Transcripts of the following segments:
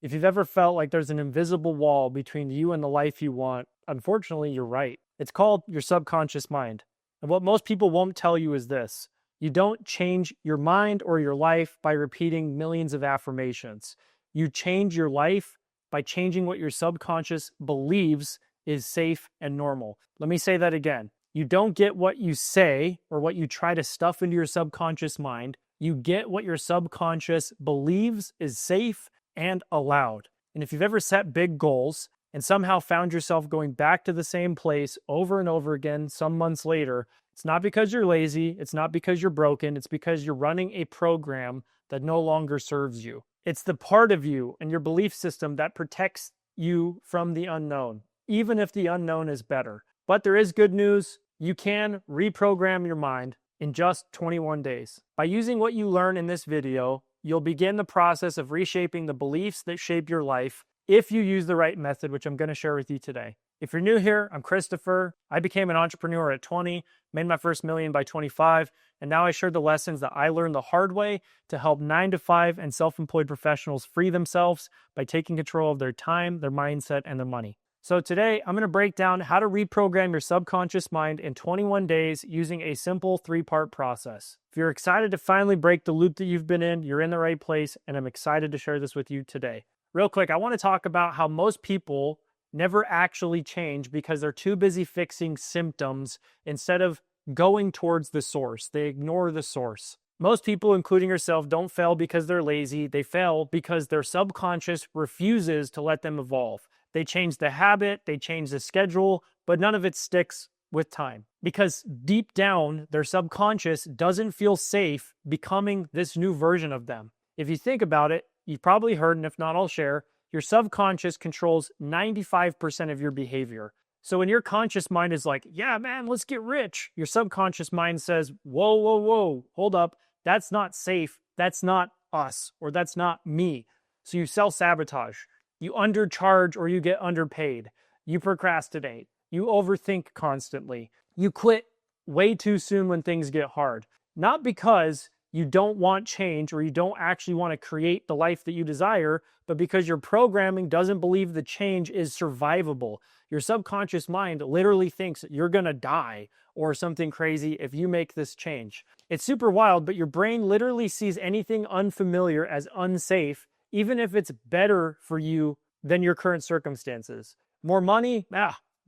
If you've ever felt like there's an invisible wall between you and the life you want, unfortunately, you're right. It's called your subconscious mind. And what most people won't tell you is this: you don't change your mind or your life by repeating millions of affirmations. You change your life by changing what your subconscious believes is safe and normal. Let me say that again. You don't get what you say or what you try to stuff into your subconscious mind. You get what your subconscious believes is safe and allowed. And if you've ever set big goals and somehow found yourself going back to the same place over and over again some months later, it's not because you're lazy, it's not because you're broken, it's because you're running a program that no longer serves you. It's the part of you and your belief system that protects you from the unknown, even if the unknown is better. But there is good news. You can reprogram your mind in just 21 days. By using what you learn in this video, you'll begin the process of reshaping the beliefs that shape your life if you use the right method, which I'm going to share with you today. If you're new here, I'm Christopher. I became an entrepreneur at 20, made my first million by 25, and now I share the lessons that I learned the hard way to help 9-to-5 and self-employed professionals free themselves by taking control of their time, their mindset, and their money. So today, I'm going to break down how to reprogram your subconscious mind in 21 days using a simple 3-part process. If you're excited to finally break the loop that you've been in, you're in the right place, and I'm excited to share this with you today. Real quick, I want to talk about how most people never actually change because they're too busy fixing symptoms instead of going towards the source. They ignore the source. Most people, including yourself, don't fail because they're lazy. They fail because their subconscious refuses to let them evolve. They change the habit, they change the schedule, but none of it sticks with time. Because deep down, their subconscious doesn't feel safe becoming this new version of them. If you think about it, you've probably heard, and if not, I'll share, your subconscious controls 95% of your behavior. So when your conscious mind is like, yeah, man, let's get rich, your subconscious mind says, whoa, whoa, whoa, hold up. That's not safe. That's not us, or that's not me. So you self-sabotage. You undercharge or you get underpaid. You procrastinate. You overthink constantly. You quit way too soon when things get hard. Not because you don't want change or you don't actually want to create the life that you desire, but because your programming doesn't believe the change is survivable. Your subconscious mind literally thinks you're going to die or something crazy if you make this change. It's super wild, but your brain literally sees anything unfamiliar as unsafe, even if it's better for you than your current circumstances. More money?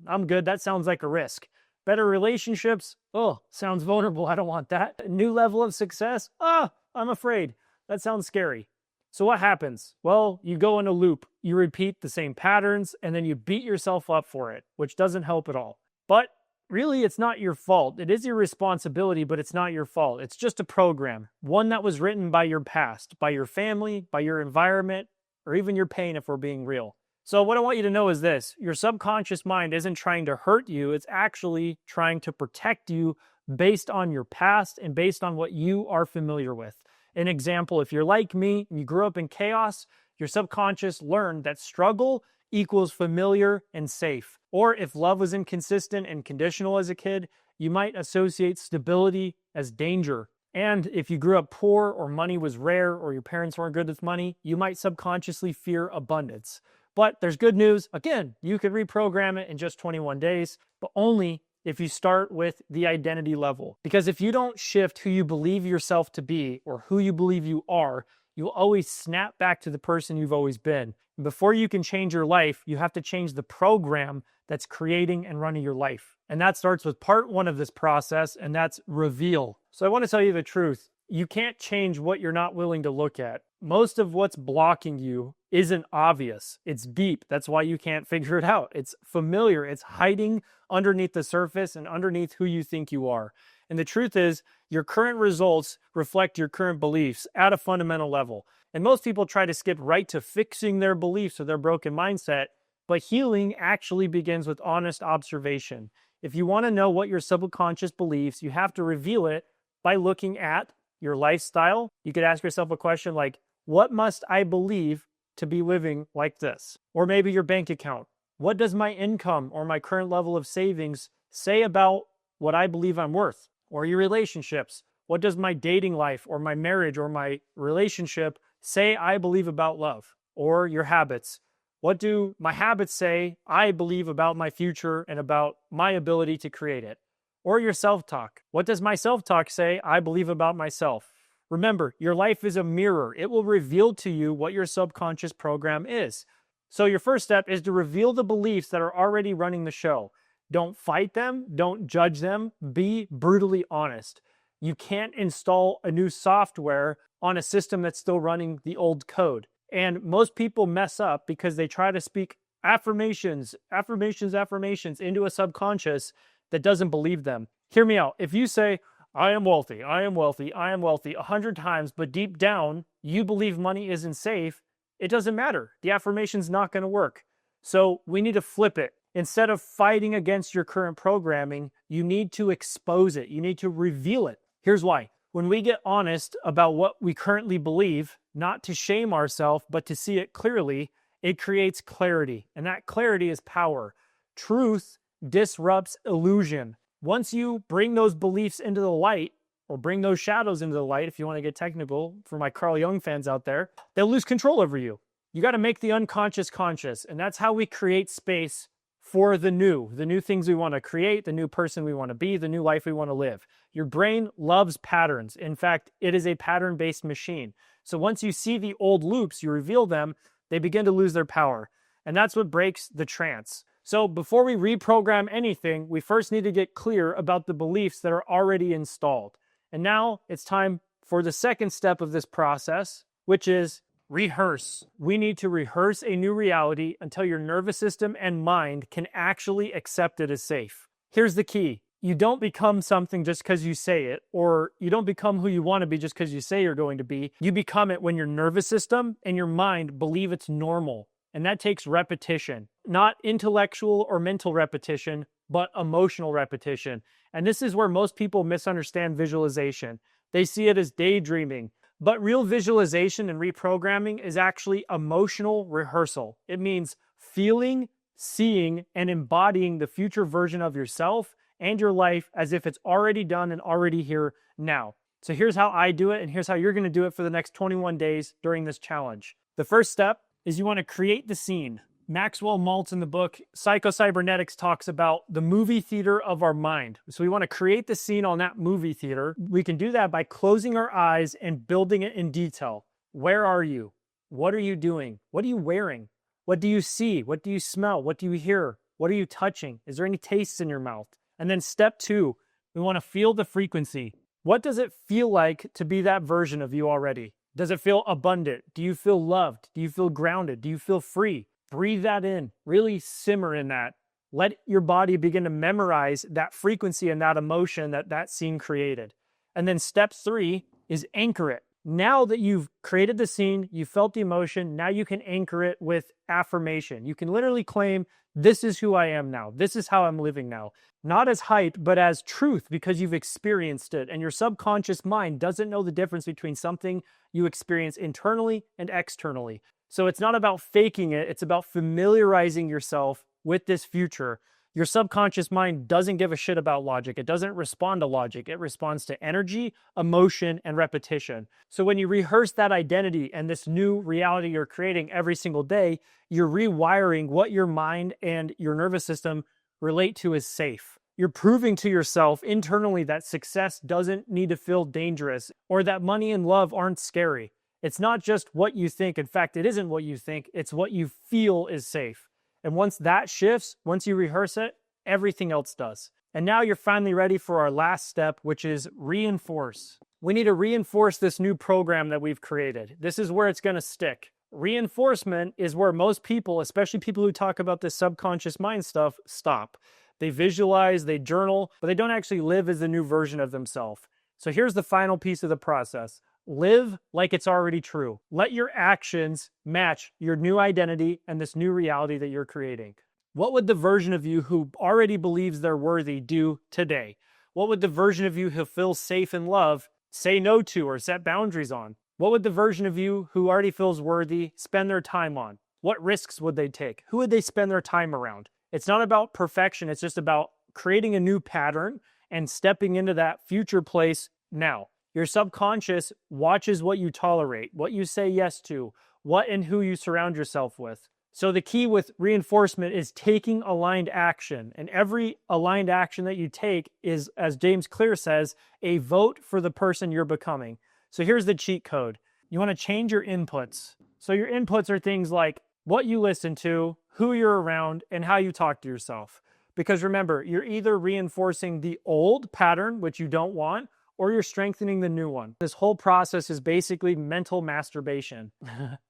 I'm good. That sounds like a risk. Better relationships? Oh, sounds vulnerable. I don't want that. A new level of success? I'm afraid. That sounds scary. So what happens? Well, you go in a loop. You repeat the same patterns, and then you beat yourself up for it, which doesn't help at all. But really, it's not your fault. It is your responsibility, but it's not your fault. It's just a program, one that was written by your past, by your family, by your environment, or even your pain if we're being real. So what I want you to know is this: your subconscious mind isn't trying to hurt you. It's actually trying to protect you based on your past and based on what you are familiar with. An example, if you're like me and you grew up in chaos, your subconscious learned that struggle equals familiar and safe. Or if love was inconsistent and conditional as a kid, you might associate stability as danger. And if you grew up poor or money was rare or your parents weren't good with money, you might subconsciously fear abundance. But there's good news. Again, you can reprogram it in just 21 days, but only if you start with the identity level. Because if you don't shift who you believe yourself to be or who you believe you are, you'll always snap back to the person you've always been. And before you can change your life, you have to change the program that's creating and running your life. And that starts with part 1 of this process, and that's reveal. So I want to tell you the truth. You can't change what you're not willing to look at. Most of what's blocking you isn't obvious. It's deep. That's why you can't figure it out. It's familiar. It's hiding underneath the surface and underneath who you think you are. And the truth is, your current results reflect your current beliefs at a fundamental level. And most people try to skip right to fixing their beliefs or their broken mindset, but healing actually begins with honest observation. If you want to know what your subconscious believes, you have to reveal it by looking at your lifestyle. You could ask yourself a question like, what must I believe to be living like this? Or maybe your bank account. What does my income or my current level of savings say about what I believe I'm worth? Or your relationships. What does my dating life or my marriage or my relationship say I believe about love? or your habits. What do my habits say I believe about my future and about my ability to create it? Or your self-talk. What does my self-talk say I believe about myself? Remember, your life is a mirror. It will reveal to you what your subconscious program is. So your first step is to reveal the beliefs that are already running the show. Don't fight them. Don't judge them. Be brutally honest. You can't install a new software on a system that's still running the old code. And most people mess up because they try to speak affirmations into a subconscious that doesn't believe them. Hear me out. If you say, I am wealthy, I am wealthy, I am wealthy 100 times, but deep down, you believe money isn't safe, it doesn't matter. The affirmation's not going to work. So we need to flip it. Instead of fighting against your current programming, you need to expose it. You need to reveal it. Here's why. When we get honest about what we currently believe, not to shame ourselves, but to see it clearly, it creates clarity. And that clarity is power. Truth disrupts illusion. Once you bring those beliefs into the light, or bring those shadows into the light, if you want to get technical, for my Carl Jung fans out there, they'll lose control over you. You got to make the unconscious conscious. And that's how we create space for the new things we want to create, the new person we want to be, the new life we want to live. Your brain loves patterns. In fact, it is a pattern-based machine. So once you see the old loops, you reveal them, they begin to lose their power. And that's what breaks the trance. So before we reprogram anything, we first need to get clear about the beliefs that are already installed. And now it's time for the second step of this process, which is rehearse. We need to rehearse a new reality until your nervous system and mind can actually accept it as safe. Here's the key. You don't become something just because you say it, or you don't become who you want to be just because you say you're going to be. You become it when your nervous system and your mind believe it's normal. And that takes repetition, not intellectual or mental repetition, but emotional repetition. And this is where most people misunderstand visualization. They see it as daydreaming. But real visualization and reprogramming is actually emotional rehearsal. It means feeling, seeing, and embodying the future version of yourself and your life as if it's already done and already here now. So here's how I do it, and here's how you're going to do it for the next 21 days during this challenge. The first step is you want to create the scene. Maxwell Maltz in the book Psycho-Cybernetics talks about the movie theater of our mind. So we want to create the scene on that movie theater. We can do that by closing our eyes and building it in detail. Where are you? What are you doing? What are you wearing? What do you see? What do you smell? What do you hear? What are you touching? Is there any tastes in your mouth? And then step 2, we want to feel the frequency. What does it feel like to be that version of you already? Does it feel abundant? Do you feel loved? Do you feel grounded? Do you feel free? Breathe that in. Really simmer in that. Let your body begin to memorize that frequency and that emotion that that scene created. And then step 3 is anchor it. Now that you've created the scene, you felt the emotion, now you can anchor it with affirmation. You can literally claim, this is who I am now. This is how I'm living now. Not as hype, but as truth, because you've experienced it. And your subconscious mind doesn't know the difference between something you experience internally and externally. So it's not about faking it. It's about familiarizing yourself with this future. Your subconscious mind doesn't give a shit about logic. It doesn't respond to logic. It responds to energy, emotion, and repetition. So when you rehearse that identity and this new reality you're creating every single day, you're rewiring what your mind and your nervous system relate to as safe. You're proving to yourself internally that success doesn't need to feel dangerous, or that money and love aren't scary. It's not just what you think. In fact, it isn't what you think. It's what you feel is safe. And once that shifts, once you rehearse it, everything else does. And now you're finally ready for our last step, which is reinforce. We need to reinforce this new program that we've created. This is where it's going to stick. Reinforcement is where most people, especially people who talk about this subconscious mind stuff, stop. They visualize, they journal, but they don't actually live as the new version of themselves. So here's the final piece of the process. Live like it's already true. Let your actions match your new identity and this new reality that you're creating. What would the version of you who already believes they're worthy do today? What would the version of you who feels safe and loved say no to or set boundaries on? What would the version of you who already feels worthy spend their time on? What risks would they take? Who would they spend their time around? It's not about perfection. It's just about creating a new pattern and stepping into that future place now. Your subconscious watches what you tolerate, what you say yes to, what and who you surround yourself with. So the key with reinforcement is taking aligned action. And every aligned action that you take is, as James Clear says, a vote for the person you're becoming. So here's the cheat code. You want to change your inputs. So your inputs are things like what you listen to, who you're around, and how you talk to yourself. Because remember, you're either reinforcing the old pattern, which you don't want, or you're strengthening the new one. This whole process is basically mental masturbation,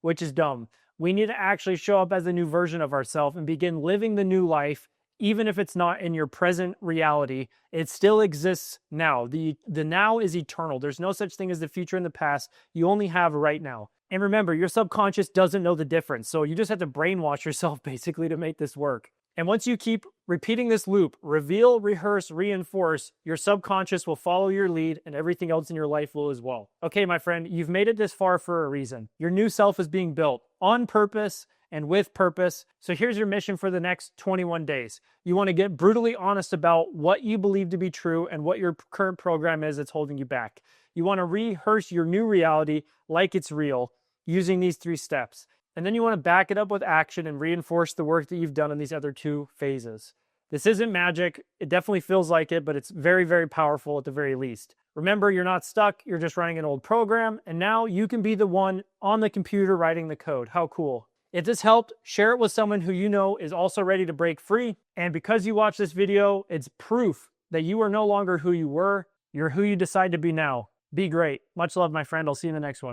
which is dumb. We need to actually show up as a new version of ourselves and begin living the new life, even if it's not in your present reality. It still exists now. The now is eternal. There's no such thing as the future and the past. You only have right now. And remember, your subconscious doesn't know the difference. So you just have to brainwash yourself basically to make this work. And once you keep repeating this loop, reveal, rehearse, reinforce, your subconscious will follow your lead and everything else in your life will as well. Okay, my friend, you've made it this far for a reason. Your new self is being built on purpose and with purpose. So here's your mission for the next 21 days. You want to get brutally honest about what you believe to be true and what your current program is that's holding you back. You want to rehearse your new reality like it's real using these 3 steps. And then you want to back it up with action and reinforce the work that you've done in these other 2 phases. This isn't magic. It definitely feels like it, but it's very, very powerful at the very least. Remember, you're not stuck. You're just running an old program. And now you can be the one on the computer writing the code. How cool. If this helped, share it with someone who you know is also ready to break free. And because you watched this video, it's proof that you are no longer who you were. You're who you decide to be now. Be great. Much love, my friend. I'll see you in the next one.